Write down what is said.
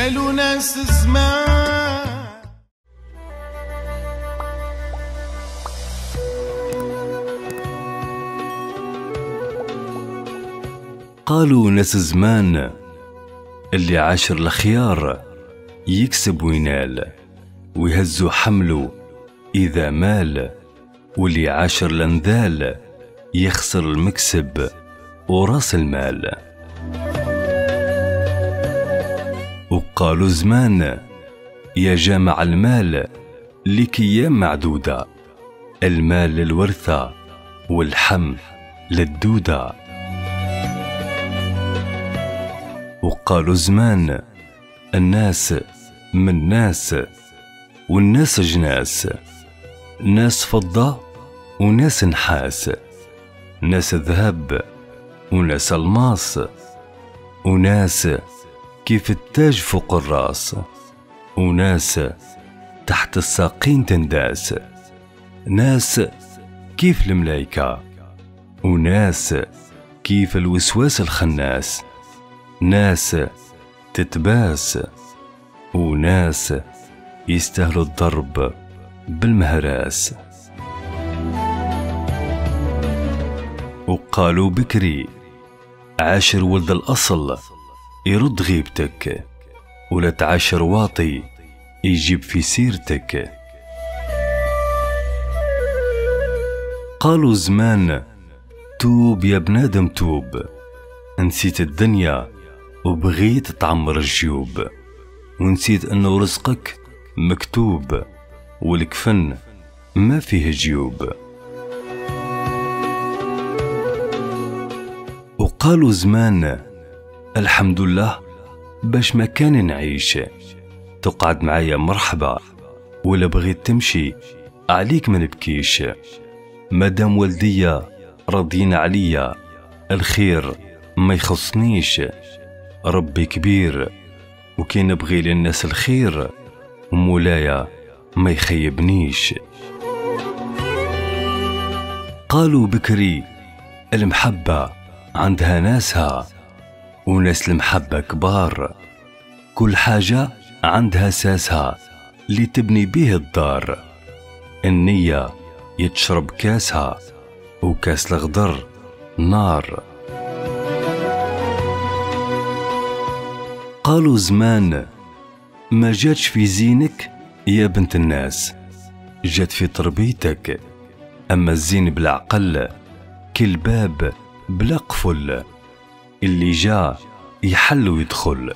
قالوا ناس زمان. قالوا ناس زمان اللي عاشر الخيار يكسب وينال، ويهزو حمله إذا مال، واللي عاشر الأنذال يخسر المكسب وراس المال. وقالوا زمان يا جامع المال لك أيام معدودة، المال للورثة والحم للدودة. وقالوا زمان الناس من ناس والناس جناس، ناس فضة وناس نحاس، ناس ذهب وناس الماس، وناس كيف التاج فوق الراس، وناس تحت الساقين تنداس، ناس كيف الملايكة، وناس كيف الوسواس الخناس، ناس تتباس، وناس يستاهلوا الضرب بالمهراس. وقالوا بكري عاشر ولد الأصل يرد غيبتك، ولا تعاشر واطي يجيب في سيرتك. قالوا زمان توب يا بنادم توب، نسيت الدنيا وبغيت تعمر الجيوب، ونسيت انه رزقك مكتوب والكفن ما فيه جيوب. وقالوا زمان الحمد لله باش ما كان نعيش، تقعد معايا مرحبا ولا بغيت تمشي عليك ما نبكيش، مادام والديا راضيين عليا الخير ما يخصنيش، ربي كبير وكي نبغي للناس الخير ومولايا ما يخيبنيش. قالوا بكري المحبة عندها ناسها، وناس المحبة كبار، كل حاجة عندها ساسها اللي تبني بيه الدار، النية يتشرب كاسها وكاس الغدر نار. قالوا زمان ما جاتش في زينك يا بنت الناس، جات في تربيتك، أما الزين بالعقل كل باب بلا قفل، اللي جا يحل ويدخل.